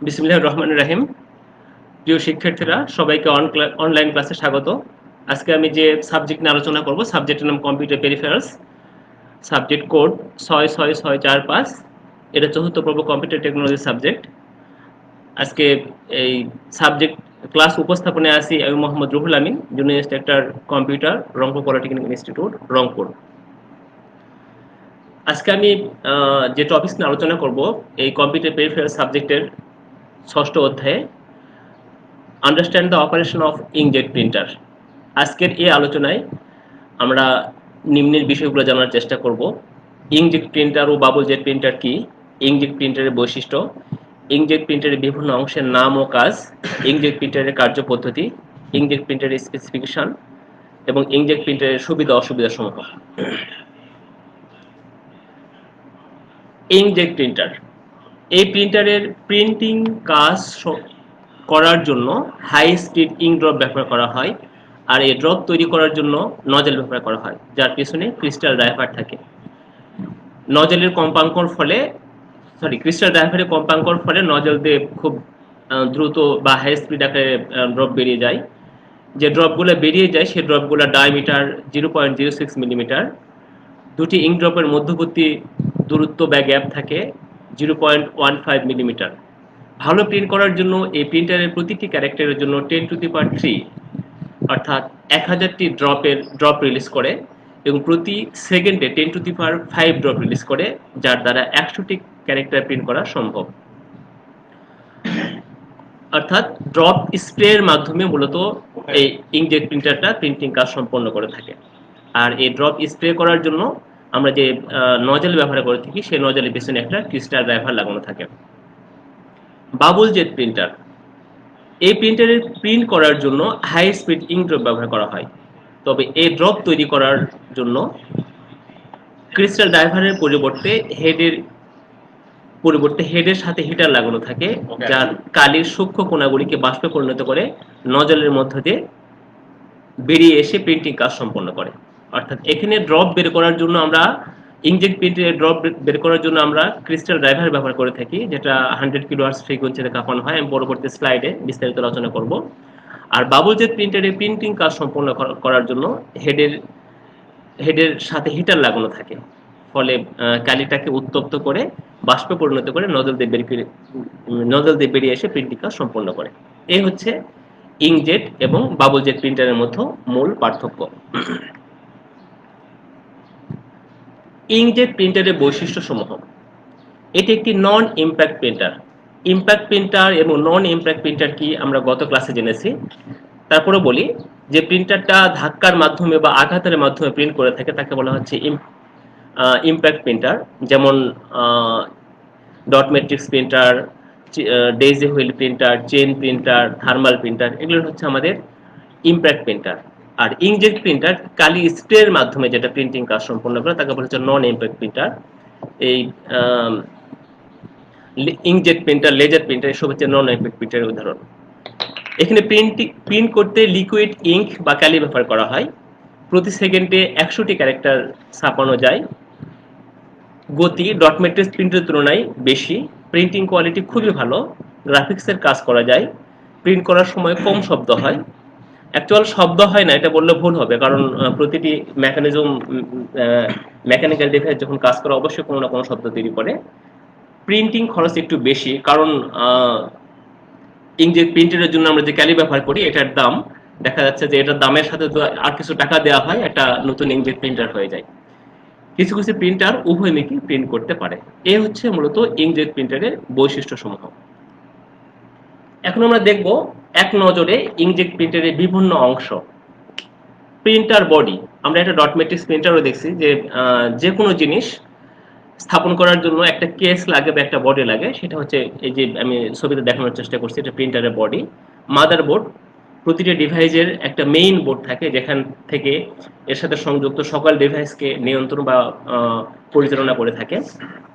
বিসমিল্লাহির রহমানির রহিম। প্রিয় শিক্ষার্থীরা, সবাইকে অনলাইন ক্লাসে স্বাগত। আজকে আমি যে সাবজেক্ট নিয়ে আলোচনা করব, সাবজেক্টের নাম কম্পিউটার পেরিফেরালস। Subject code 66645। এটা চতুর্থ পর্ব কম্পিউটার টেকনোলজি সাবজেক্ট। আজকে এই সাবজেক্ট ক্লাস উপস্থাপনে আছি আমি Mohammad Ruhul Amin, junior instructor computer, Rangpur polytechnic institute, Rangpur. আজকে আমি যে টপিক নিয়ে আলোচনা করব, এই কম্পিউটার পেরিফেরালস সাবজেক্টের ষষ্ঠ অধ্যায়ে understand the operation of inkjet printer. আজকের এই আলোচনায় আমরা নিম্নের বিষয়গুলো জানার চেষ্টা করব। ইঙ্কজেট প্রিন্টার ও বাবল জেট প্রিন্টার কি, ইঙ্কজেট প্রিন্টারের বৈশিষ্ট্য, ইঙ্কজেট প্রিন্টারের বিভিন্ন অংশের নাম ও কাজ, ইঙ্কজেট প্রিন্টারের কার্যপদ্ধতি, ইঙ্কজেট প্রিন্টারের স্পেসিফিকেশন এবং ইঙ্কজেট প্রিন্টারের সুবিধা অসুবিধা সমূহ। ইঙ্কজেট প্রিন্টার, এই প্রিন্টারের প্রিন্টিং কাজ করার জন্য হাই স্পিড ইঙ্ক ড্রপ ব্যবহার করা হয়, আর এই ড্রপ তৈরি করার জন্য নজেল ব্যবহার করা হয়, যার পিছনে ক্রিস্টাল ড্রাইভার থাকে। নজেলের কম্পাঙ্কর ফলে ক্রিস্টাল ড্রাইভারের কম্পাঙ্কর ফলে নজেল দিয়ে খুব দ্রুত বা হাই স্পিড আকারে ড্রপ বেরিয়ে যায়। যে ড্রপগুলো বেরিয়ে যায় সেই ড্রপগুলো ডায়ামিটার 0.06 মিলিমিটার। দুটি ইঙ্ক ড্রপের মধ্যবর্তী দূরত্ব বা গ্যাপ থাকে 0.15 মিলিমিটার। ভালো প্রিন্ট করার জন্য এই প্রিন্টারের প্রতিটি ক্যারেক্টারের জন্য 10⁻³ অর্থাৎ 1000টি ড্রপ রিলিজ করে এবং প্রতি সেকেন্ডে 10⁵ ড্রপ রিলিজ করে, যার দ্বারা 100টি ক্যারেক্টার প্রিন্ট করা সম্ভব। অর্থাৎ ড্রপ স্প্রের মাধ্যমে মূলত এই ইঙ্কজেট প্রিন্টারটা প্রিন্টিং কাজ সম্পন্ন করে থাকে। আর এই ড্রপ স্প্রে করার জন্য আমরা যে নজেল ব্যবহার করে থাকি, সেই নজেলের পিছনে একটা ক্রিস্টাল ড্রাইভার লাগানো থাকে। বাবল জেট প্রিন্টার, এই প্রিন্টারের প্রিন্ট করার জন্য হাই স্পিড ইঙ্ক ড্রপ ব্যবহার করা হয়। তবে এই ড্রপ তৈরি করার জন্য ক্রিস্টাল ড্রাইভারের পরিবর্তে হেডের সাথে হিটার লাগানো থাকে, যার কালির সূক্ষ্ম কণাগুলিকে বাষ্পে পরিণত করে নজলের মধ্য দিয়ে বেরিয়ে এসে প্রিন্টিং কাজ সম্পন্ন করে। অর্থাৎ এখানে ড্রপ বের করার জন্য আমরা ইঙ্কজেট প্রিন্টারের ড্রপ বের করার জন্য আমরা ক্রিস্টাল ড্রাইভার ব্যবহার করে থাকি, যেটা 100 কিলোহার্টজ ফ্রিকোয়েন্সিতে কাঁপানো হয়। আমি পরবর্তী স্লাইডে বিস্তারিত আলোচনা করব। আর বাবল জেট প্রিন্টারের প্রিন্টিং কাজ সম্পন্ন করার জন্য হেডের সাথে হিটার লাগানো থাকে, ফলে কালিটাকে উত্তপ্ত করে বাষ্পে পরিণত করে নজল দিয়ে বেরিয়ে এসে প্রিন্টিং কাজ সম্পন্ন করে। এই হচ্ছে ইঙ্কজেট এবং বাবল জেট প্রিন্টারের মধ্যে মূল পার্থক্য। ইঙ্কজেট প্রিন্টারের বৈশিষ্ট্যসমূহ। এটি একটি নন ইম্প্যাক্ট প্রিন্টার। ইম্প্যাক্ট প্রিন্টার এবং নন ইম্প্যাক্ট প্রিন্টার কি আমরা গত ক্লাসে জেনেছি। তারপরে বলি যে প্রিন্টারটা ধাক্কার মাধ্যমে বা আঘাতের মাধ্যমে প্রিন্ট করে থাকে তাকে বলা হচ্ছে ইম্প্যাক্ট প্রিন্টার। যেমন dot matrix printer, daisy wheel printer, chain printer, thermal printer, এগুলো হচ্ছে আমাদের ইম্প্যাক্ট প্রিন্টার। আর ইঙ্কজেট প্রিন্টার কালি স্প্রের মাধ্যমে যেটা প্রিন্টিং কাজ সম্পন্ন করে তাকে বলা হচ্ছে নন ইম্প্যাক্ট প্রিন্টার। এই ইঙ্কজেট প্রিন্টার, লেজার প্রিন্টার এসব হচ্ছে নন ইম্প্যাক্ট প্রিন্টারের উদাহরণ। এখানে প্রিন্ট করতে লিকুইড ইঙ্ক বা কালি ব্যবহার করা হয়। প্রতি সেকেন্ডে 100টি ক্যারেক্টার ছাপানো যায়। গতি ডট ম্যাট্রিক্স প্রিন্টের তুলনায় বেশি। প্রিন্টিং কোয়ালিটি খুবই ভালো। গ্রাফিক্সের কাজ করা যায়। প্রিন্ট করার সময় কম শব্দ হয়। অ্যাকচুয়াল শব্দ হয় না এটা বললে ভুল হবে, কারণ প্রতিটি মেকানিক্যাল ডিভাইস যখন কাজ করে অবশ্যই কোনো না কোনো শব্দ তৈরি করে। প্রিন্টিং খরচ একটু বেশি, কারণ ইঙ্কজেট প্রিন্টারের জন্য আমরা যে ক্যালি ব্যবহার করি এটার দাম দেখা যাচ্ছে যে এটার দামের সাথে আর কিছু টাকা দেওয়া হয়, একটা নতুন ইঙ্কজেট প্রিন্টার হয়ে যায়। কিছু কিছু প্রিন্টার উভয়মুখী প্রিন্ট করতে পারে। এই হচ্ছে মূলত ইঙ্কজেট প্রিন্টারের বৈশিষ্ট্যসমূহ। এখন আমরা দেখব এক নজরে ইঙ্কজেট প্রিন্টারের বিভিন্ন অংশ। প্রিন্টার বডি, আমরা একটা ডট ম্যাট্রিক্স প্রিন্টারও দেখছি যে কোনো জিনিস স্থাপন করার জন্য একটা কেস লাগে বা একটা বডি লাগে, সেটা হচ্ছে এই যে আমি ছবিতে দেখানোর চেষ্টা করছি, এটা প্রিন্টারের বডি। মাদারবোর্ড, প্রতিটি ডিভাইসের একটা মেইন বোর্ড থাকে যেখান থেকে এর সাথে সংযুক্ত সকল ডিভাইসকে নিয়ন্ত্রণ বা পরিচালনা করে থাকে।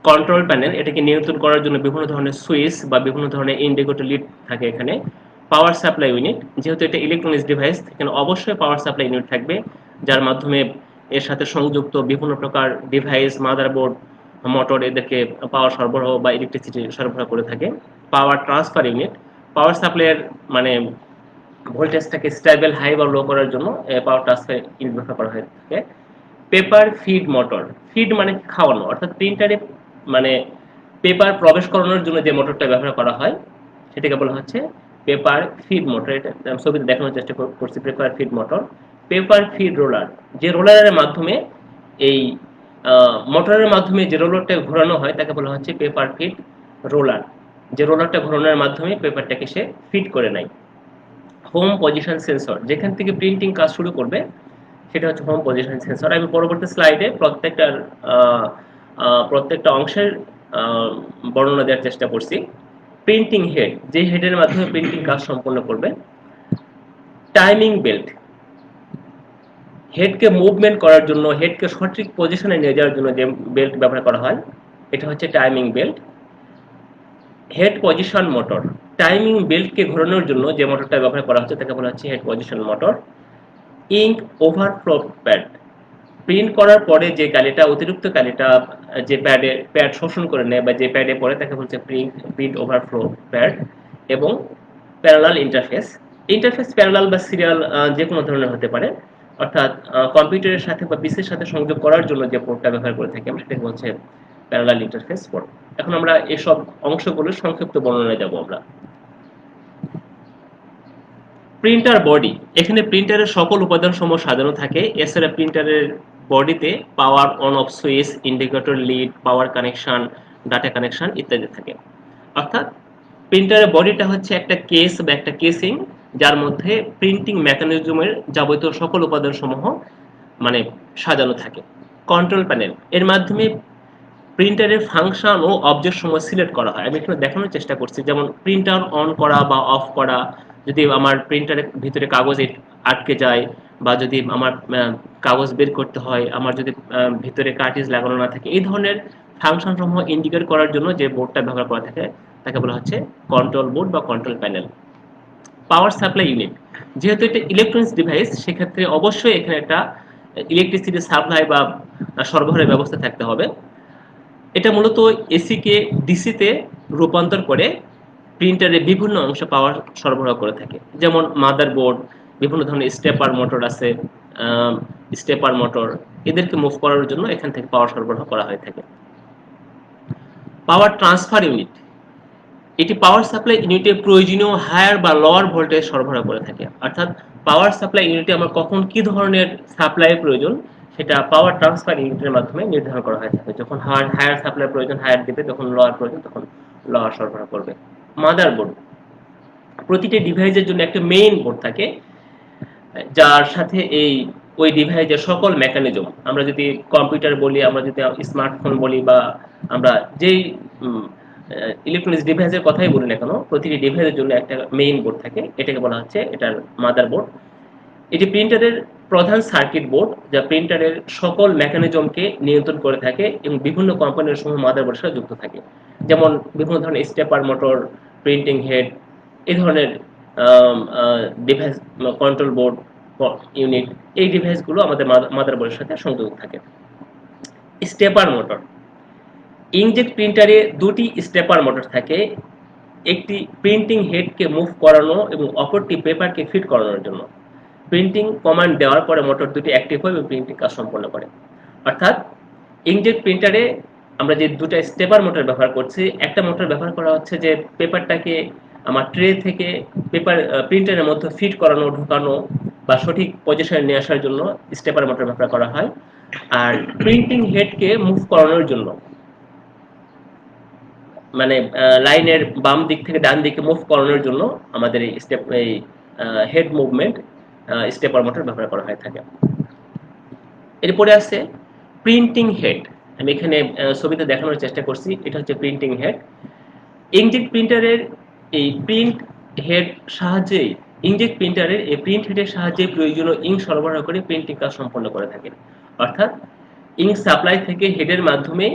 কন্ট্রোল প্যানেল, এটাকে নিয়ন্ত্রণ করার জন্য বিভিন্ন ধরনের সুইচ বা বিভিন্ন ধরনের ইন্ডিকেটর লিড থাকে এখানে। পাওয়ার সাপ্লাই ইউনিট, যেহেতু এটা ইলেকট্রনিক্স ডিভাইস এখানে অবশ্যই পাওয়ার সাপ্লাই ইউনিট থাকবে, যার মাধ্যমে এর সাথে সংযুক্ত বিভিন্ন প্রকার ডিভাইস, মাদারবোর্ড, মোটর এদেরকে পাওয়ার সরবরাহ বা ইলেকট্রিসিটি সরবরাহ করে থাকে। পাওয়ার ট্রান্সফার ইউনিট পাওয়ার সাপ্লাইয়ের মানে ভোল্টেজটাকে স্টেবল হাই বা লো করার জন্য পাওয়ার ট্রান্সফার ইউনিট ব্যবহার করা হয়ে থাকে। পেপার ফিড মোটর, ফিড মানে খাওয়ানো, অর্থাৎ প্রিন্টারে মানে পেপার প্রবেশ করানোর জন্য যে মোটরটা ব্যবহার করা হয় সেটাকে বলা হচ্ছে পেপার ফিড মোটর। এটা ছবিতে দেখানোর চেষ্টা করছি paper feed motor. Paper feed roller, যে রোলারের মাধ্যমে এই মোটরের মাধ্যমে যে রোলারটা ঘোরানো হয় তাকে বলা হচ্ছে পেপার ফিড রোলার, যে রোলারটা ঘোরানোর মাধ্যমে পেপারটাকে সে ফিড করে নেয়। হোম পজিশন সেন্সর, যেখান থেকে প্রিন্টিং কাজ শুরু করবে সেটা হচ্ছে হোম পজিশন সেন্সর। আমি পরবর্তী স্লাইডে প্রত্যেকটা অংশের বর্ণনা দেওয়ার চেষ্টা করছি। প্রিন্টিং হেড, যে হেডের মাধ্যমে প্রিন্টিং কাজ সম্পন্ন করবে। টাইমিং বেল্ট, হেডকে মুভমেন্ট করার জন্য, হেডকে সঠিক পজিশনে নিয়ে যাওয়ার জন্য যে বেল্ট ব্যবহার করা হয় এটা হচ্ছে timing belt. Head position motor, timing বেল্টকে ঘোরানোর জন্য যে মোটরটা ব্যবহার করা হচ্ছে তাকে বলা হচ্ছে head position motor. Ink overflow pad, print করার পরে যে কালিটা, অতিরিক্ত কালিটা যে প্যাড শোষণ করে নেয় বা যে প্যাডে পড়ে তাকে বলছে প্রিন্ট ওভারফ্লো প্যাড। এবং প্যারালাল ইন্টারফেস, ইন্টারফেস প্যারালাল বা সিরিয়াল যে কোনো ধরনের হতে পারে, অর্থাৎ কম্পিউটারের সাথে বা পিসির সাথে সংযোগ করার জন্য যে পোর্টটা ব্যবহার করে থাকি আমরা সেটাকে হচ্ছে প্যারালাল ইন্টারফেস পোর্ট। এখন আমরা এসব অংশগুলোর সংক্ষিপ্ত বর্ণনায় যাব আমরা। প্রিন্টার বডি, এখানে প্রিন্টারের সকল উপাদান সমূহ সাজানো থাকে। এছাড়া প্রিন্টারের বডিতে power on off switch, indicator, lead, power connection, data connection ইত্যাদি থাকে। অর্থাৎ প্রিন্টারের বডিটা হচ্ছে একটা কেস বা একটা কেসিং যার মধ্যে প্রিন্টিং মেকানিজমের যাবতীয় সকল উপাদান সমূহ মানে সাজানো থাকে। কন্ট্রোল প্যানেল, এর মাধ্যমে প্রিন্টারের ফাংশন ও অবজেক্ট সমূহ সিলেক্ট করা হয়। আমি এখানে দেখানোর চেষ্টা করছি, যেমন প্রিন্টার অন করা বা অফ করা, যদি আমার প্রিন্টারের ভিতরে কাগজ আটকে যায় বা যদি আমার কাগজ বের করতে হয়, আমার যদি ভিতরে কার্টিজ লাগানো না থাকে, এই ধরনের ফাংশন সমূহ ইন্ডিকেট করার জন্য যে বোর্ডটা ব্যবহার করা থাকে তাকে বলা হচ্ছে কন্ট্রোল বোর্ড বা control panel. Power supply unit, যেহেতু এটা ইলেকট্রনিক্স ডিভাইস সেক্ষেত্রে অবশ্যই এখানে একটা ইলেকট্রিসিটি সাপ্লাই বা সরবরাহের ব্যবস্থা থাকতে হবে। এটা মূলত এসি কে ডিসিতে রূপান্তর করে প্রিন্টারের বিভিন্ন অংশে পাওয়ার সরবরাহ করে থাকে। যেমন মাদারবোর্ড, বিভিন্ন ধরনের স্টেপার মোটর আছে, স্টেপার মোটর, এদেরকে মুভ করার জন্য এখান থেকে পাওয়ার সরবরাহ করা হয়ে থাকে। পাওয়ার ট্রান্সফার ইউনিট, এটি পাওয়ার সাপ্লাই ইউনিটে প্রয়োজনীয় হায়ার বা লোয়ার ভোল্টেজ সরবরাহ করে থাকে। অর্থাৎ পাওয়ার সাপ্লাই ইউনিটে আমার কখন কি ধরনের সাপ্লাই প্রয়োজন সেটা পাওয়ার ট্রান্সফার ইউনিটের মাধ্যমে নির্ধারণ করা হয়ে থাকে। যখন হায়ার সাপ্লাই প্রয়োজন হায়ার দিবে, যখন লোয়ার প্রয়োজন তখন লোয়ার সরবরাহ করবে। মাদারবোর্ড, প্রতিটি ডিভাইসের জন্য একটা মেইন বোর্ড থাকে যার সাথে ওই ডিভাইসের সকল মেকানিজম, আমরা যদি কম্পিউটার বলি, আমরা যদি স্মার্টফোন বলি বা আমরা যেই ইলেকট্রনিক্স ডিভাইসের কথাই বলি না কেন, প্রতিটি ডিভাইসের জন্য একটা মেইন বোর্ড থাকে, এটাকে বলা হচ্ছে এটার মাদারবোর্ড। এটি প্রিন্টারের প্রধান সার্কিট বোর্ড যা প্রিন্টারের সকল মেকানিজমকে নিয়ন্ত্রণ করে থাকে এবং বিভিন্ন কোম্পানির সমূহ মাদারবোর্ডের সাথে যুক্ত থাকে। যেমন বিভিন্ন ধরনের স্টেপার মোটর, প্রিন্টিং হেড, এই ধরনের ডিভাইস, কন্ট্রোল বোর্ড ইউনিট, এই ডিভাইসগুলো আমাদের মাদারবোর্ডের সাথে সংযুক্ত থাকে। স্টেপার মোটর, ইনজেক্ট প্রিন্টারে দুটি স্টেপার মোটর থাকে, একটি প্রিন্টিং হেডকে মুভ করানো এবং অপরটি পেপারকে ফিট করানোর জন্য। প্রিন্টিং কমান্ড দেওয়ার পরে মোটর দুটি অ্যাক্টিভ হয় এবং প্রিন্টিং কাজ সম্পন্ন করে। অর্থাৎ ইনজেক্ট প্রিন্টারে আমরা যে দুটো স্টেপার মোটর ব্যবহার করছি, একটা মোটর ব্যবহার করা হচ্ছে যে পেপারটাকে আমার ট্রে থেকে প্রিন্টারের মধ্যে ফিট করানো, ঢোকানো বা সঠিক পজিশনে নিয়ে আসার জন্য স্টেপার মোটর ব্যবহার করা হয়। আর প্রিন্টিং হেডকে মুভ করানোর জন্য, মানে লাইনের বাম দিক থেকে ডান দিকে মুভ করানোর জন্য আমাদের এই হেড মুভমেন্ট স্টেপার মোটর ব্যবহার করা হয়ে থাকে। এরপরে আছে প্রিন্টিং হেড। আমি এখানে ছবিতে দেখানোর চেষ্টা করছি, এটা হচ্ছে প্রিন্টিং হেড। ইঙ্কজেট প্রিন্টারের এই প্রিন্ট হেড সাহায্যেই ইঙ্কজেট প্রিন্টারের এই প্রিন্ট হেডের সাহায্যে প্রয়োজনীয় ইঙ্ক সরবরাহ করে প্রিন্টিং কাজ সম্পন্ন করে থাকে। অর্থাৎ ইঙ্ক সাপ্লাই থেকে হেডের মাধ্যমে,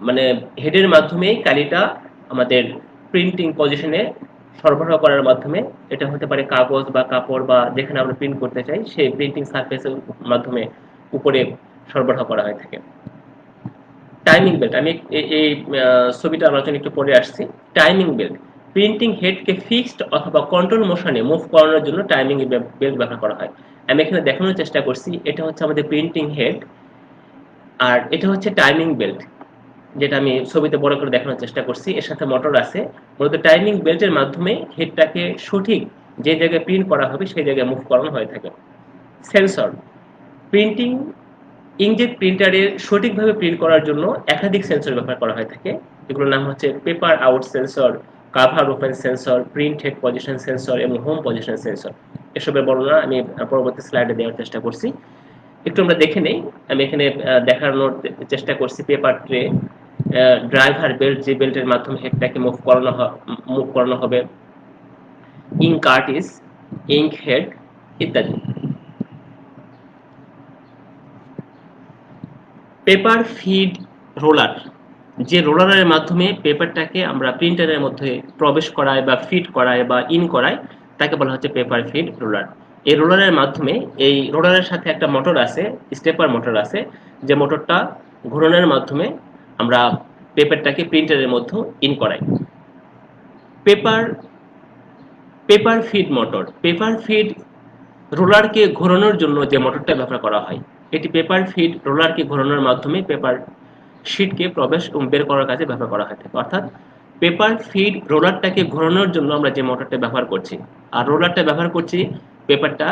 মানে হেডের মাধ্যমে কালিটা আমাদের প্রিন্টিং পজিশনে সরবরাহ করার মাধ্যমে, এটা হতে পারে কাগজ বা কাপড় বা যেখানে আমরা প্রিন্ট করতে চাই সেই প্রিন্টিং সারফেসের মাধ্যমে উপরে সরবরাহ করা হয়ে থাকে। টাইমিং বেল্ট, আমি এই ছবিটা আলোচনা একটু পরে আসছি। টাইমিং বেল্ট প্রিন্টিং হেডকে ফিক্সড অথবা কন্ট্রোল মোশনে মুভ করানোর জন্য টাইমিং বেল্ট ব্যবহার করা হয়। আমি এখানে দেখানোর চেষ্টা করছি, এটা হচ্ছে আমাদের প্রিন্টিং হেড, আর এটা হচ্ছে টাইমিং বেল্ট, যেটা আমি ছবিতে বড় করে দেখানোর চেষ্টা করছি। এর সাথে মোটর আছে। মূলত টাইমিং বেল্টের মাধ্যমে হেডটাকে সঠিক যে জায়গায় প্রিন্ট করা হবে সেই জায়গায় মুভ করানো হয়ে থাকে। সেন্সর প্রিন্টিং ইঙ্কজেট প্রিন্টারের সঠিকভাবে প্রিন্ট করার জন্য একাধিক সেন্সর ব্যবহার করা হয়ে থাকে। এগুলোর নাম হচ্ছে paper out sensor, cover open sensor, print head position sensor এবং হোম পজিশন সেন্সর। এসবের বর্ণনা আমি পরবর্তী স্লাইডে দেওয়ার চেষ্টা করছি। একটু আমরা দেখে নেই। আমি এখানে দেখানোর চেষ্টা করছি পেপার ট্রে, ড্রাইভার বেল্ট, যে বেল্টের মাধ্যমে হেডটাকে মুভ করানো হবে, ইঙ্ক কার্টিস, ইঙ্ক হেড ইত্যাদি। পেপার ফিড রোলার, যে রোলারের মাধ্যমে পেপারটাকে আমরা প্রিন্টারের মধ্যে প্রবেশ করায় বা ফিড করায় বা ইন করায় তাকে বলা হচ্ছে পেপার ফিড রোলার। এই রোলারের মাধ্যমে, এই রোলারের সাথে একটা মোটর আছে, স্টেপার মোটর আছে, যে মোটরটা ঘূর্ণনের মাধ্যমে আমরা পেপারটাকে প্রিন্টারের মধ্যে ইন করাই। Paper paper feed motor, paper feed রোলারকে ঘোরানোর জন্য যে মোটরটা ব্যবহার করা হয়, এটি পেপার ফিড রোলারকে ঘোরানোর মাধ্যমে পেপার শিটকে প্রবেশ এবং বের করার কাজে ব্যবহার করা হয় থাকে। অর্থাৎ পেপার ফিড রোলারটাকে ঘোরানোর জন্য আমরা যে মোটরটা ব্যবহার করছি, আর রোলারটা ব্যবহার করছি পেপারটা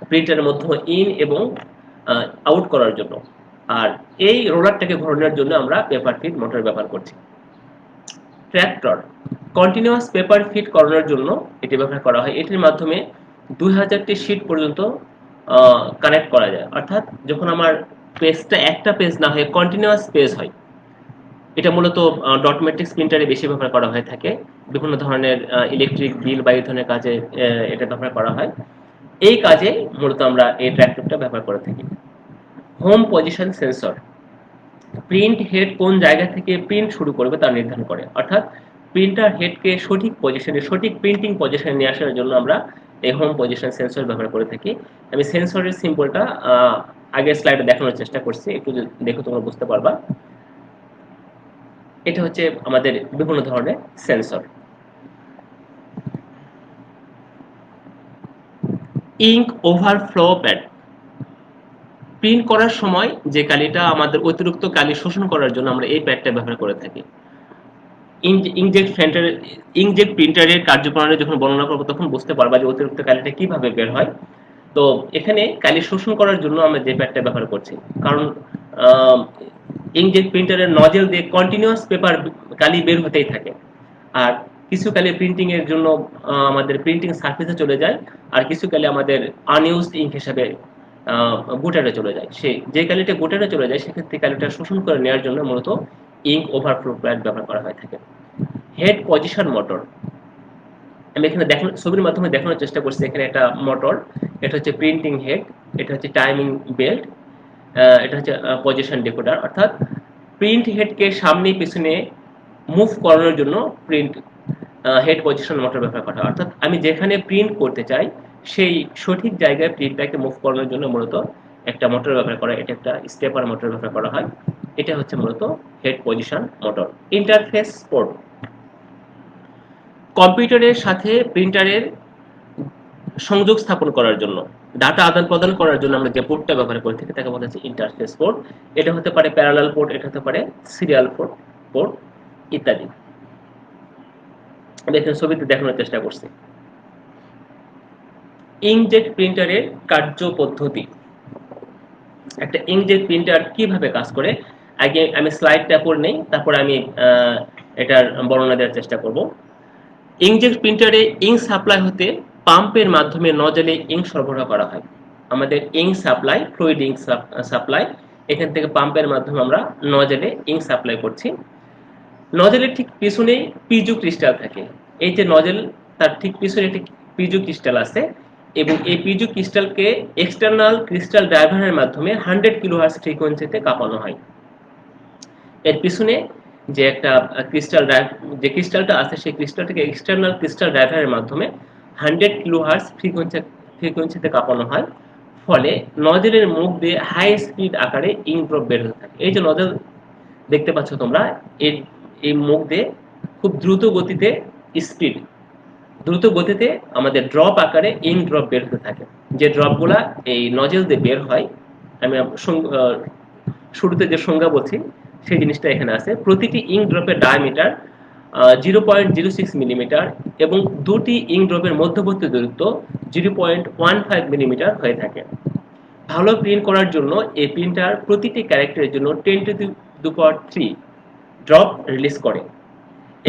প্রিন্টারের মধ্যে ইন এবং আউট করার জন্য, আর এই রোলারটাকে ঘোরানোর জন্য আমরা পেপার ফিড মোটর ব্যবহার করছি। ট্র্যাক্টর কন্টিনিউয়াস পেপার ফিড করানোর জন্য এটি ব্যবহার করা হয়। এটির মাধ্যমে 2000টি শিট পর্যন্ত কানেক্ট করা যায়। অর্থাৎ যখন আমার পেজটা একটা পেজ না হয়ে কন্টিনিউয়াস পেজ হয়, এটা মূলত ডট ম্যাট্রিক্স প্রিন্টারে বেশি ব্যবহার করা হয়ে থাকে। বিভিন্ন ধরনের ইলেকট্রিক বিল বা এই ধরনের কাজে এটা ব্যবহার করা হয়। এই কাজে মূলত আমরা এই ট্র্যাক্টরটা ব্যবহার করে থাকি। Home position sensor print head কোন জায়গা থেকে প্রিন্ট শুরু করবে তা নির্ধারণ করে। অর্থাৎ প্রিন্টার হেডকে সঠিক পজিশনে, সঠিক প্রিন্টিং পজিশনে নিয়ে আসার জন্য আমরা এই হোম পজিশন সেন্সর ব্যবহার করে থাকি। আমি সেন্সরের সিম্বলটা আগের স্লাইডে দেখানোর চেষ্টা করছি, একটু দেখো তোমরা বুঝতে পারবা। এটা হচ্ছে আমাদের বিভিন্ন ধরনের sensor. Ink overflow pad print করার সময় যে কালিটা আমাদের অতিরিক্ত কালি শোষণ করার জন্য আমরা এই প্যাডটা ব্যবহার করে থাকি। ইঙ্কজেট প্রিন্টারের কার্যপ্রণালী যখন বর্ণনা করবো তখন বুঝতে পারবা যে অতিরিক্ত কালিটা কিভাবে বের হয়। তো এখানে কালি শোষণ করার জন্য আমরা যে প্যাডটা ব্যবহার করছি, কারণ ইঙ্কজেট প্রিন্টারের নজেল দিয়ে কন্টিনিউয়াস পেপার কালি বের হতেই থাকে, আর কিছু কালি প্রিন্টিং এর জন্য আমাদের প্রিন্টিং সার্ফেসে চলে যায়, আর কিছু কালি আমাদের আনইউজড ইঙ্ক হিসাবে গুটারে চলে যায়। যে কালিটা গুটারে চলে যায় সেক্ষেত্রে কালিটা শোষণ করে নেওয়ার জন্য মূলত ইঙ্ক ওভারফ্লো প্যাড ব্যবহার করা হয়ে থাকে। হেড পজিশন মোটর, আমি এখানে ছবির মাধ্যমে দেখানোর চেষ্টা করছি। এখানে একটা মোটর, এটা হচ্ছে প্রিন্টিং হেড, এটা হচ্ছে টাইমিং বেল্ট, এটা হচ্ছে পজিশন ডিকোডার। অর্থাৎ প্রিন্ট হেডকে সামনে পিছনে মুভ করানোর জন্য প্রিন্ট হেড পজিশন মোটর ব্যবহার করা হয়। অর্থাৎ আমি যেখানে প্রিন্ট করতে চাই সেই সঠিক জায়গায় প্রিন্টটাকে মুভ করানোর জন্য মূলত একটা মোটর ব্যবহার করা, এটা একটা স্টেপার মোটর ব্যবহার করা হয়। এটা হচ্ছে মূলত head position motor. Interface port কম্পিউটারের সাথে প্রিন্টারের সংযোগ স্থাপন করার জন্য, ডাটা আদান প্রদান করার জন্য আমরা যে পোর্টটা ব্যবহার করে থাকি তাকে বলা হচ্ছে ইন্টারফেস পোর্ট। এটা হতে পারে প্যারালাল পোর্ট, এটা হতে পারে সিরিয়াল পোর্ট ইত্যাদি। দেখুন ছবিতে দেখানোর চেষ্টা করছি। ইঙ্কজেট প্রিন্টারের কার্য পদ্ধতি, একটা ইঙ্কজেট প্রিন্টার কিভাবে কাজ করে আগে আমি স্লাইডটা পড়ে নেই, তারপর আমি এটার বর্ণনা দেওয়ার চেষ্টা করব। ইঙ্কজেট প্রিন্টারে ইঙ্ক সাপ্লাই হতে পাম্পের মাধ্যমে নজলে ইঙ্ক সরবরাহ করা হয়। আমাদের ink supply, fluid ink supply, এখান থেকে পাম্পের মাধ্যমে আমরা নজলে ইঙ্ক সাপ্লাই করছি। নজলের ঠিক পিছনে পিজু ক্রিস্টাল থাকে। এই যে নজল, তার ঠিক পিছনে একটি পিজু ক্রিস্টাল আছে, এবং এই পিজু ক্রিস্টালকে এক্সটার্নাল ক্রিস্টাল ড্রাইভারের মাধ্যমে 100 কিলোহার্টজ ফ্রিকোয়েন্সিতে কাঁপানো হয়। এর পিছনে যে একটা যে ক্রিস্টালটা আছে সেই ক্রিস্টালটাকে এক্সটার্নাল ক্রিস্টাল ড্রাইভারের মাধ্যমে 100 কিলোহার্টজ ফ্রিকোয়েন্সিতে কাঁপানো হয়। ফলে নজলের মুখ দিয়ে হাই স্পিড আকারে ইঙ্ক ড্রপ বের হতে থাকে। এই যে নজল দেখতে পাচ্ছ তোমরা এর এই মুখ দিয়ে খুব দ্রুত গতিতে স্পিড দ্রুত গতিতে আমাদের ড্রপ আকারে ইঙ্ক ড্রপ বের হতে থাকে। যে ড্রপগুলা এই নজেল দিয়ে বের হয়, আমি শুরুতে যে সংজ্ঞা বলছি সেই জিনিসটা এখানে আছে। প্রতিটি ইঙ্ক ড্রপের ডায়ামিটার 0.06 মিলিমিটার এবং দুটি ইঙ্ক ড্রপের মধ্যবর্তী দূরত্ব 0.15 মিলিমিটার হয়ে থাকে। ভালো প্রিন্ট করার জন্য এই প্রিন্টার প্রতিটি ক্যারেক্টারের জন্য 10⁻³ ড্রপ রিলিজ করে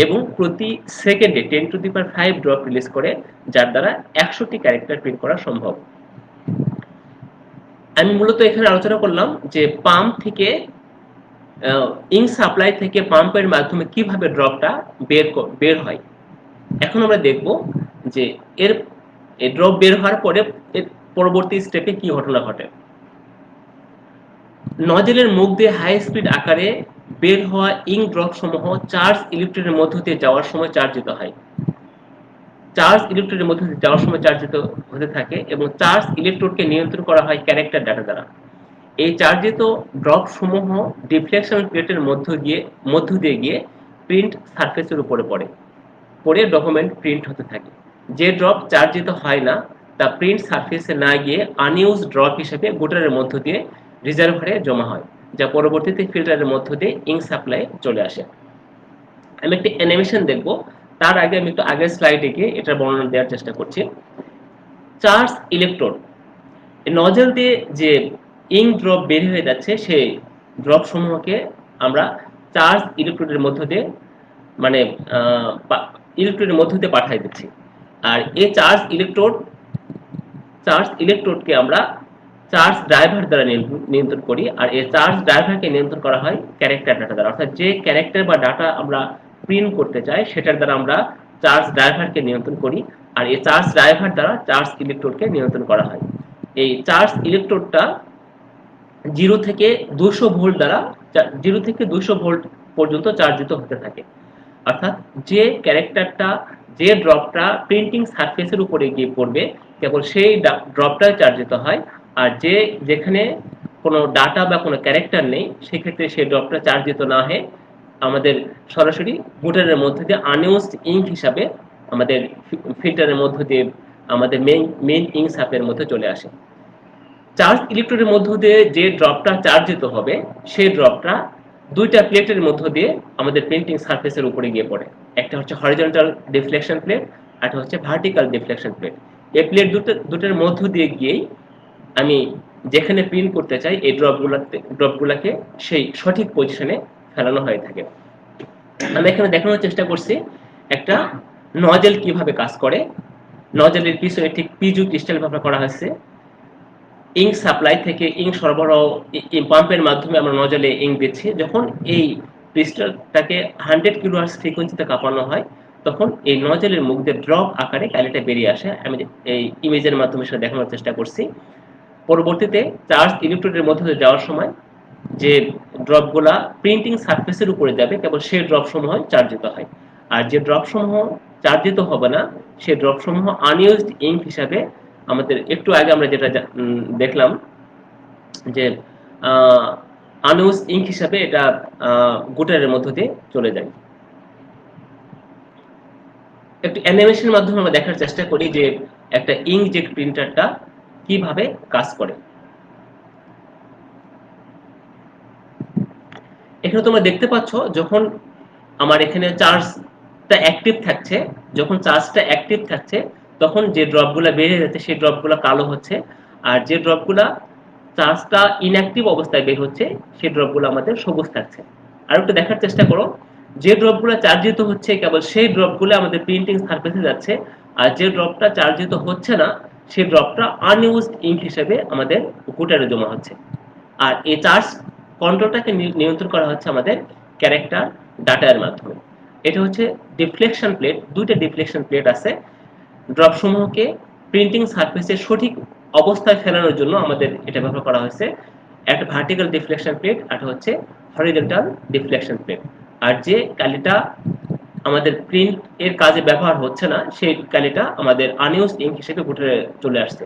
এবং প্রতি সেকেন্ডে 10⁵ ড্রপ রিলিজ করে, যার দ্বারা 100টি ক্যারেক্টার প্রিন্ট করা সম্ভব। আমি মূলত এখানে আলোচনা করলাম যে পাম্প থেকে ইঙ্ক সাপ্লাই থেকে পাম্পের মাধ্যমে কিভাবে ড্রপটা বের হয়। এখন আমরা দেখব যে এর ড্রপ বের হওয়ার পরে এর পরবর্তী স্টেপে কি ঘটনা ঘটে। নজেলের মুখ দিয়ে হাই স্পিড আকারে বের হওয়া ইঙ্ক ড্রপ সমূহ চার্জ ইলেকট্রনের মধ্য দিয়ে যাওয়ার সময় চার্জিত হয়। চার্জ ইলেকট্রনের মধ্য দিয়ে যাওয়ার সময় চার্জিত হতে থাকে এবং চার্জ ইলেকট্রোডকে নিয়ন্ত্রণ করা হয় ক্যারেক্টার ডাটা দ্বারা। এই চার্জিত ড্রপ সমূহ ডিফ্লেকশন প্লেটের মধ্য দিয়ে গিয়ে প্রিন্ট সারফেসের উপরে পড়ে ডকুমেন্ট প্রিন্ট হতে থাকে। যে ড্রপ চার্জিত হয় না তা প্রিন্ট সারফেসে না গিয়ে আনইউজড ড্রপ হিসেবে গুটারের মধ্য দিয়ে রিজার্ভারে জমা হয়, যা পরবর্তীতে ফিল্টারের মধ্য দিয়ে ইঙ্ক সাপ্লাই চলে আসে। আমি একটি অ্যানিমেশন দেখব, তার আগে আমি একটু আগের স্লাইডে গিয়ে এটার বর্ণনা দেওয়ার চেষ্টা করছি। চার্জ ইলেকট্রোড নজেল দিয়ে যে ইঙ্ক ড্রপ বের হয়ে যাচ্ছে সেই ড্রপ সমূহকে আমরা চার্জ ইলেকট্রোডের মধ্য দিয়ে ইলেকট্রোডের মধ্য দিয়ে পাঠিয়ে দিচ্ছি। আর এই চার্জ ইলেকট্রোডকে আমরা চার্জ ড্রাইভার দ্বারা নিয়ন্ত্রণ করি। আর এই চার্জ ড্রাইভারকে নিয়ন্ত্রণ করা হয় ক্যারেক্টার ডাটা দ্বারা, অর্থাৎ যে ক্যারেক্টার বা ডাটা আমরা প্রিন্ট করতে চাই সেটার দ্বারা আমরা চার্জ ড্রাইভারকে নিয়ন্ত্রণ করি। আর এই চার্জ ড্রাইভার দ্বারা চার্জ ইলেকট্রোডকে নিয়ন্ত্রণ করা হয়। এই চার্জ ইলেকট্রোডটা 0 থেকে 200 ভোল্ট দ্বারা 0 থেকে 200 ভোল্ট পর্যন্ত চার্জিত হতে থাকে। অর্থাৎ যে ক্যারেক্টারটা যে ড্রপটা প্রিন্টিং সারফেসের উপরে গিয়ে পড়বে কেবল সেই ড্রপটা চার্জিত হয়। আর যেখানে কোনো ডাটা বা কোনো ক্যারেক্টার নেই সেক্ষেত্রে সেই ড্রপটা চার্জিত না হয়ে আমাদের সরাসরি গুটারের মধ্যে দিয়ে আনইউজড ইঙ্ক হিসাবে আমাদের ফিল্টারের মধ্য দিয়ে আমাদের মেইন ইঙ্ক সাপের মধ্যে চলে আসে। চার্জ ইলেকট্রোডের মধ্য দিয়ে যে ড্রপটা চার্জিত হবে সেই ড্রপটা দুইটা প্লেটের মধ্য দিয়ে আমাদের প্রিন্টিং সারফেসের উপরে গিয়ে পড়ে। একটা হচ্ছে হরিজন্টাল ডিফ্লেকশন প্লেট, আর হচ্ছে ভার্টিক্যাল ডিফ্লেকশন প্লেট। এই প্লেট দুটোর মধ্য দিয়ে গিয়েই আমি যেখানে প্রিন্ট করতে চাই এই ড্রপগুলোকে সেই সঠিক পজিশনে ফেলানো হয়ে থাকে। আমি এখানে দেখানোর চেষ্টা করছি একটা নজেল কিভাবে কাজ করে। নজেলের পিছনে ঠিক পিজু ক্রিস্টাল ব্যবহার করা হয়েছে। ইঙ্ক সাপ্লাই থেকে ইঙ্ক সরবরাহ পাম্পের মাধ্যমে আমরা নজলে ইঙ্ক দিচ্ছি। যখন এই ক্রিস্টালটাকে 100 কিলোহার্টজ ফ্রিকোয়েন্সিতে কাঁপানো হয় তখন এই নজলের মুখ দিয়ে ড্রপ আকারে কালিটা বেরিয়ে আসে। আমি এই ইমেজের মাধ্যমে সেটা দেখানোর চেষ্টা করছি। পরবর্তীতে চার্জ ইলেকট্রোডের মধ্যে দিয়ে যাওয়ার সময় যে ড্রপগুলা প্রিন্টিং সারফেসের উপরে যাবে কেবল সেই ড্রপ সমূহ চার্জিত হয়। আর যে ড্রপ সমূহ চার্জিত হবে না সেই ড্রপ সমূহ আনইউজড ইঙ্ক হিসাবে আমাদের একটু আগে আমরা যেটা দেখলাম যে আনইউজড ইঙ্ক হিসাবে এটা গুটারের মধ্য দিয়ে চলে যায়। একটু অ্যানিমেশনের মাধ্যমে আমরা দেখার চেষ্টা করি যে একটা ইঙ্কজেট প্রিন্টারটা কিভাবে কাজ করে। এখানে তোমরা দেখতে পাচ্ছ যখন আমার এখানে চার্জটা অ্যাক্টিভ থাকছে, যখন চার্জটা অ্যাক্টিভ থাকছে তখন যে ড্রপগুলো বেরিয়ে যাচ্ছে সেই ড্রপগুলো কালো হচ্ছে, আর যে ড্রপগুলো চার্জটা ইনঅ্যাক্টিভ অবস্থায় বের হচ্ছে সেই ড্রপগুলো আমাদের সবুজ থাকছে। আর একটু দেখার চেষ্টা করো, যে ড্রপগুলো চার্জিত হচ্ছে কেবল সেই ড্রপগুলো আমাদের প্রিন্টিং সারফেসে যাচ্ছে, আর যে ড্রপটা চার্জিত হচ্ছে না সেই ড্রপটা আনইউজড ইঙ্ক হিসেবে আমাদের গুটারে জমা হচ্ছে। আর এই চার্জ কন্ট্রোলটাকে নিয়ন্ত্রণ করা হচ্ছে আমাদের ক্যারেক্টার ডাটার মাধ্যমে। এটা হচ্ছে ডিফ্লেকশন প্লেট। দুইটা ডিফ্লেকশন প্লেট আছে। ড্রপ সমূহকে প্রিন্টিং সারফেসে সঠিক অবস্থায় ফেলানোর জন্য আমাদের এটা ব্যবহার করা হয়েছে। একটা ভার্টিক্যাল ডিফ্লেকশন প্লেট আর হচ্ছে হরিজন্টাল ডিফ্লেকশন প্লেট। আর যে কালিটা আমাদের প্রিন্ট এর কাজে ব্যবহার হচ্ছে না সেই কালিটা আমাদের আনইউজড ইঙ্ক হিসেবে গুটারে চলে আসছে,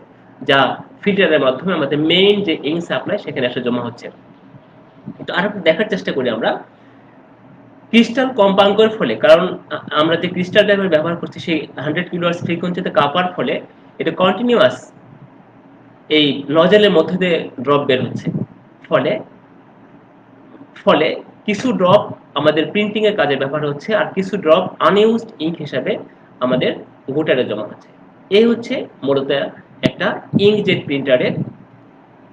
যা ফিল্টারের মাধ্যমে আমাদের মেইন যে ইঙ্ক সাপ্লাই সেখানে এসে জমা হচ্ছে। তো আরেকটু দেখার চেষ্টা করি আমরা ক্রিস্টাল কম্পাঙ্কের ফলে, কারণ আমরা যে ক্রিস্টাল ড্রাইভার ব্যবহার করছি সেই 100 কিলোহার্টজ ফ্রিকোয়েন্সিতে কাঁপার ফলে এটা কন্টিনিউয়াস এই নজেলের মধ্য দিয়ে ড্রপ বের হচ্ছে। ফলে ফলে কিছু ড্রপ আমাদের প্রিন্টিং এর কাজে ব্যবহার হচ্ছে, আর কিছু ড্রপ আনইউজড ইঙ্ক হিসাবে আমাদের গুটারে জমা হচ্ছে। এই হচ্ছে মূলত একটা ইঙ্কজেট প্রিন্টারের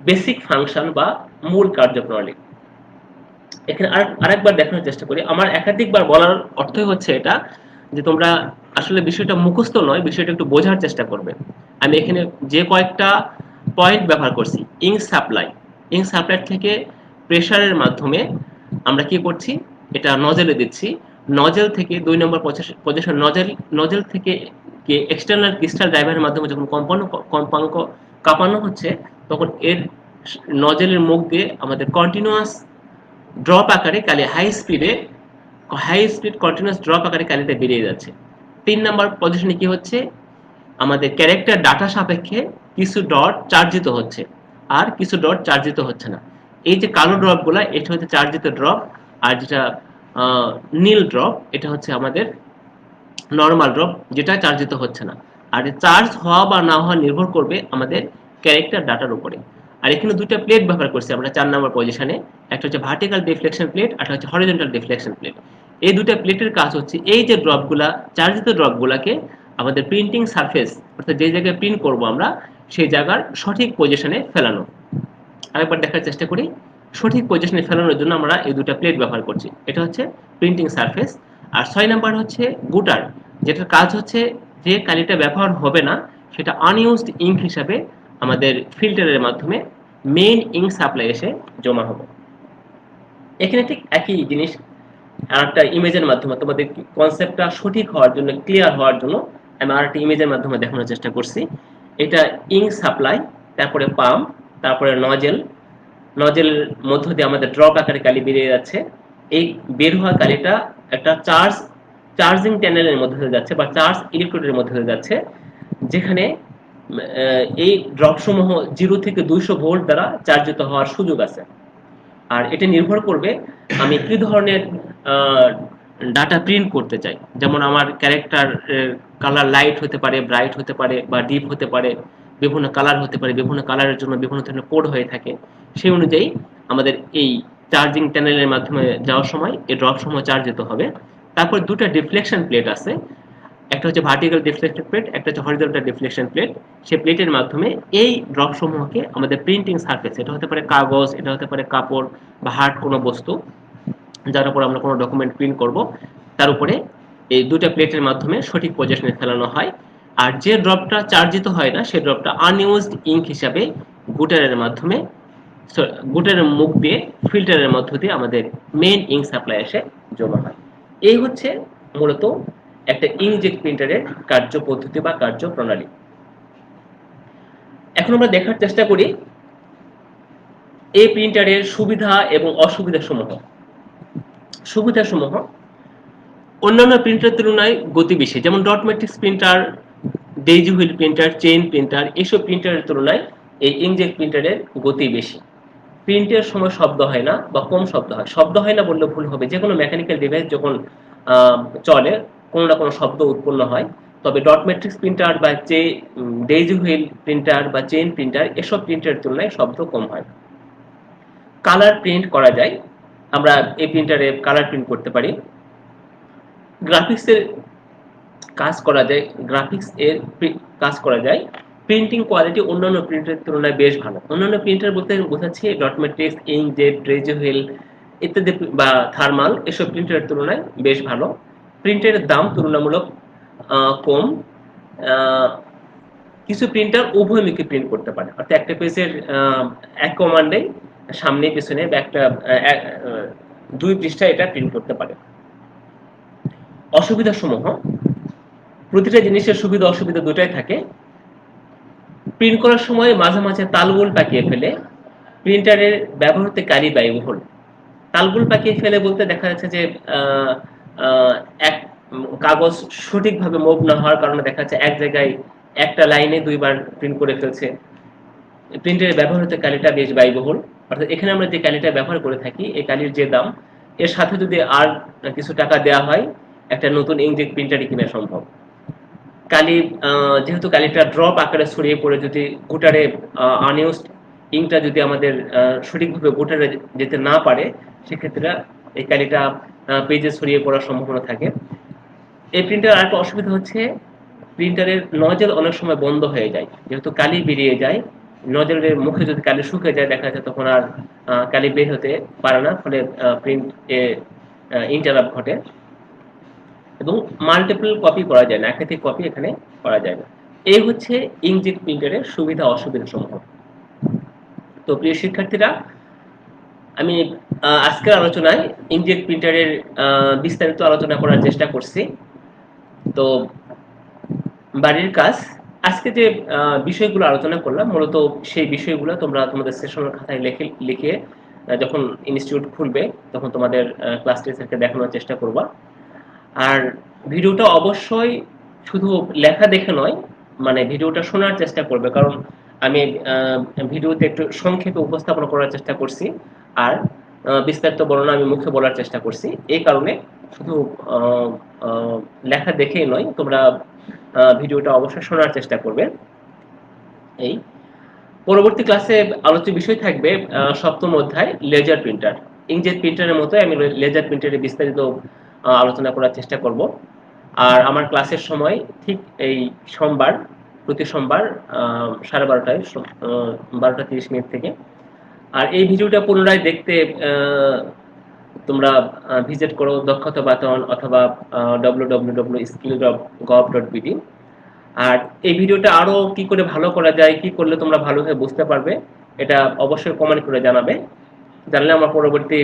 বেসিক ফাংশন বা মূল কার্যপ্রণালী। এখানে আরেকবার দেখানোর চেষ্টা করি। আমার একাধিকবার বলার অর্থই হচ্ছে এটা যে তোমরা আসলে বিষয়টা মুখস্থ নয়, বিষয়টা একটু বোঝার চেষ্টা করবে। আমি এখানে যে কয়েকটা পয়েন্ট ব্যবহার করছি, ইঙ্ক সাপ্লাই থেকে প্রেসারের মাধ্যমে আমরা কি করছি, এটা নজেলে দিচ্ছি। নজেল থেকে 2 নম্বর পজিশন, নজেল থেকে এক্সটার্নাল ক্রিস্টাল ড্রাইভারের মাধ্যমে যখন কম্পাঙ্ক কাঁপানো হচ্ছে, তখন এর নজেলের মুখ দিয়ে আমাদের কন্টিনিউয়াস ড্রপ আকারে কালি হাই স্পিড কন্টিনিউয়াস ড্রপ আকারে কালিটা বেরিয়ে যাচ্ছে। 3 নাম্বার পজিশনে কি হচ্ছে, আমাদের ক্যারেক্টার ডাটা সাপেক্ষে কিছু ডট চার্জিত হচ্ছে আর কিছু ডট চার্জিত হচ্ছে না। এই যে কালো ড্রপগুলা, এটা হচ্ছে চার্জিত ড্রপ, আর যেটা নীল ড্রপ এটা হচ্ছে আমাদের নরমাল ড্রপ, যেটা চার্জিত হচ্ছে না। আর চার্জ হওয়া বা না হওয়া নির্ভর করবে আমাদের ক্যারেক্টার ডাটার উপরে। আর এখানে দুটো প্লেট ব্যবহার করছি আমরা 4 নম্বর পজিশনে, একটা হচ্ছে ভার্টিক্যাল ডিফ্লেকশন প্লেট, আর একটা হচ্ছে হরিজন্টাল ডিফ্লেকশন প্লেট। এই দুটো প্লেটের কাজ হচ্ছে এই যে ড্রপগুলা, চার্জিত ড্রপগুলাকে আমাদের প্রিন্টিং সারফেস, অর্থাৎ যে জায়গায় প্রিন্ট করব আমরা সেই জায়গার সঠিক পজিশনে ফেলানো। আরেকবার দেখার চেষ্টা করি। সঠিক পজিশনে ফেলানোর জন্য আমরা এই দুটো প্লেট ব্যবহার করছি। এটা হচ্ছে প্রিন্টিং সারফেস। আর 6 নাম্বার হচ্ছে গুটার, যেটার কাজ হচ্ছে যে কালিটা ব্যবহার হবে না সেটা আনইউজড ইঙ্ক হিসাবে আমাদের ফিল্টারের মাধ্যমে মেইন ইঙ্ক সাপ্লাই এসে জমা হবে। এখানে ঠিক একই জিনিস আরেকটা ইমেজের মাধ্যমে তোমাদের কনসেপ্টটা সঠিক হওয়ার জন্য, ক্লিয়ার হওয়ার জন্য আমি আরেকটা ইমেজের মাধ্যমে দেখানোর চেষ্টা করছি। এটা ইঙ্ক সাপ্লাই, তারপরে পাম্প, তারপরে নজেল মধ্য দিয়ে আমাদের ড্রপ আকারে কালি বেরিয়ে যাচ্ছে। এই বের হওয়া কালিটা একটা চার্জিং ট্যানেলের মধ্যে দিয়ে যাচ্ছে বা চার্জ ইলেকট্রোডের মধ্যে দিয়ে যাচ্ছে, যেখানে এই ড্রপ সমূহ 0 থেকে 200 ভোল্ট দ্বারা চার্জিত হওয়ার সুযোগ আছে। আর এটা নির্ভর করবে আমি কি ধরনের ডাটা প্রিন্ট করতে চাই। যেমন আমার ক্যারেক্টার কালার লাইট হতে পারে, ব্রাইট হতে পারে, বা ডিপ হতে পারে, বিভিন্ন কালার হতে পারে, বিভিন্ন কালারের জন্য বিভিন্ন ধরনের কোড হয়ে থাকে। সেই অনুযায়ী আমাদের এই চার্জিং ট্যানেলের মাধ্যমে যাওয়ার সময় এই ড্রপ সমূহ চার্জিত হবে। তারপর দুটো ডিফ্লেকশন প্লেট আছে, একটা হচ্ছে ভার্টিক্যাল ডিফ্লেকশন প্লেট, একটা হচ্ছে হরিজন্টাল ডিফ্লেকশন প্লেট। সেই প্লেটের মাধ্যমে এই ড্রপ সমূহকে আমাদের প্রিন্টিং সারফেস, এটা হতে পারে কাগজ, এটা হতে পারে কাপড় বা হার্ড কোনো বস্তু যার উপর আমরা কোনো ডকুমেন্ট প্রিন্ট করব, তার উপরে এই দুটো প্লেটের মাধ্যমে সঠিক পজিশনে ফেলানো হয়। আর যে ড্রপটা চার্জিত হয় না সেই ড্রপটা আনইউজড ইঙ্ক হিসাবে গুটারের মাধ্যমে, গুটারের মুখ দিয়ে ফিল্টারের মধ্য দিয়ে আমাদের মেইন ইঙ্ক সাপ্লাই এসে জমা হয়। এই হচ্ছে মূলত একটা ইঙ্কজেট প্রিন্টারের কার্য পদ্ধতি বা কার্য প্রণালী। এখন আমরা দেখার চেষ্টা করি এই প্রিন্টারের সুবিধা এবং অসুবিধা সমূহ। সুবিধা সমূহ, অন্যান্য প্রিন্টারের তুলনায় গতি বেশি, যেমন dot matrix printer, daisy wheel printer, chain printer, এইসব প্রিন্টারের তুলনায় এই ইঙ্কজেট প্রিন্টারের গতি বেশি। প্রিন্টের সময় শব্দ হয় না বা কম শব্দ হয়। শব্দ হয় না বললে ভুল হবে, যে কোনো মেকানিক্যাল ডিভাইস যখন চলে কোনো না কোনো শব্দ উৎপন্ন হয়। তবে ডট ম্যাট্রিক্স প্রিন্টার বা ডেইজি হুইল প্রিন্টার বা চেইন প্রিন্টার, এসব প্রিন্টারের তুলনায় শব্দ কম হয়। কালার প্রিন্ট করা যায়, আমরা এই প্রিন্টারে কালার প্রিন্ট করতে পারি। গ্রাফিক্সের কাজ করা যায়, কাজ করা যায়। প্রিন্টিং কোয়ালিটি অন্যান্য প্রিন্টারের তুলনায় বেশ ভালো। অন্যান্য প্রিন্টার বলতে বোঝাচ্ছি dot matrix, inkjet, daisy wheel ইত্যাদি বা থার্মাল, এসব প্রিন্টারের তুলনায় বেশ ভালো। প্রিন্টারের দাম তুলনামূলক কম। কিছু প্রিন্টার উভয়মুখী প্রিন্ট করতে পারে, অর্থাৎ একটা পেজের এক কমান্ডে সামনে পিছনে বা একটা 2 পৃষ্ঠা এটা প্রিন্ট করতে পারে। অসুবিধা সমূহ, প্রতিটা জিনিসের সুবিধা অসুবিধা দুটাই থাকে। প্রিন্ট করার সময় মাঝে মাঝে তালগোল পাকিয়ে ফেলে প্রিন্টারের ব্যবহৃত কালি ব্যয়বহুল। তালগোল পাকিয়ে ফেলে বলতে দেখা যাচ্ছে যে এক কাগজ সঠিকভাবে মুভ না হওয়ার কারণে দেখা যাচ্ছে এক জায়গায় একটা লাইনে 2 বার প্রিন্ট করে ফেলছে। প্রিন্টারের ব্যবহৃত কালিটা বেশ ব্যয়বহুল, অর্থাৎ এখানে আমরা যে কালিটা ব্যবহার করে থাকি এই কালির যে দাম, এর সাথে যদি আর কিছু টাকা দেওয়া হয়, একটা নতুন ইংজেট প্রিন্টারই কিনা সম্ভব। কালি যেহেতু কালিটা ড্রপ আকারে ছড়িয়ে পড়ে যদি গুটারে আনইউজড ইঙ্কটা যদি আমাদের সঠিকভাবে গুটারে যেতে না পারে, সেক্ষেত্রে এই কালিটা পেজে ছড়িয়ে পড়ার সম্ভাবনা থাকে। এই প্রিন্টার আরেকটা অসুবিধা হচ্ছে প্রিন্টারের নজল অনেক সময় বন্ধ হয়ে যায়, যেহেতু কালি বেরিয়ে যায়। নজলের মুখে যদি কালি শুকিয়ে যায়, দেখা যায় তখন আর কালি বের হতে পারে না, ফলে প্রিন্ট ইন্টারাপ্ট ঘটে এবং মাল্টিপল কপি করা যায় না, একাধিক কপি এখানে করা যায় না। এই হচ্ছে ইঙ্কজেট প্রিন্টারের সুবিধা অসুবিধা সমূহ। তো প্রিয় শিক্ষার্থীরা, আমি আজকের আলোচনায় ইঙ্কজেট প্রিন্টারের বিস্তারিত আলোচনা করার চেষ্টা করছি। তো বাড়ির কাজ, আজকে যে বিষয়গুলো আলোচনা করলাম মূলত সেই বিষয়গুলো তোমরা তোমাদের সেশনের খাতায় লিখে যখন ইনস্টিটিউট খুলবে তখন তোমাদের ক্লাস টিচারকে দেখানোর চেষ্টা করবা। আর ভিডিওটা অবশ্যই শুধু লেখা দেখে নয়, মানে ভিডিওটা শোনার চেষ্টা করবে, কারণ আমি ভিডিওতে একটু সংক্ষেপে উপস্থাপন করার চেষ্টা করছি, আর বিস্তারিত বর্ণনা আমি মুখে বলার চেষ্টা করছি। এই কারণে শুধু লেখা দেখেই নয়, তোমরা ভিডিওটা অবশ্যই শোনার চেষ্টা করবে। এই পরবর্তী ক্লাসে আলোচ্য বিষয় থাকবে সপ্তম অধ্যায় লেজার প্রিন্টার। ইঙ্কজেট প্রিন্টারের মতো আমি লেজার প্রিন্টারের বিস্তারিত আলোচনা করার চেষ্টা করব। আর আমার ক্লাসের সময় ঠিক এই সোমবার, প্রতি সোমবার 12:30টায়, 12:30 থেকে। আর এই ভিডিওটা পুনরায় দেখতে তোমরা ভিজিট করো দক্ষতা বাতায়ন অথবা www.skill.gov.bd। আর এই ভিডিওটা আরো কি করে ভালো করা যায়, কি করলে তোমরা ভালোভাবে বুঝতে পারবে, এটা অবশ্যই কমেন্ট করে জানাবে। জানলে আমার পরবর্তী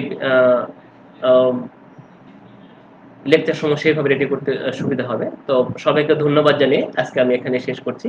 লেকচার সময় সেইভাবে রেডি করতে সুবিধা হবে। তো সবাইকে ধন্যবাদ জানিয়ে আজকে আমি এখানে শেষ করছি।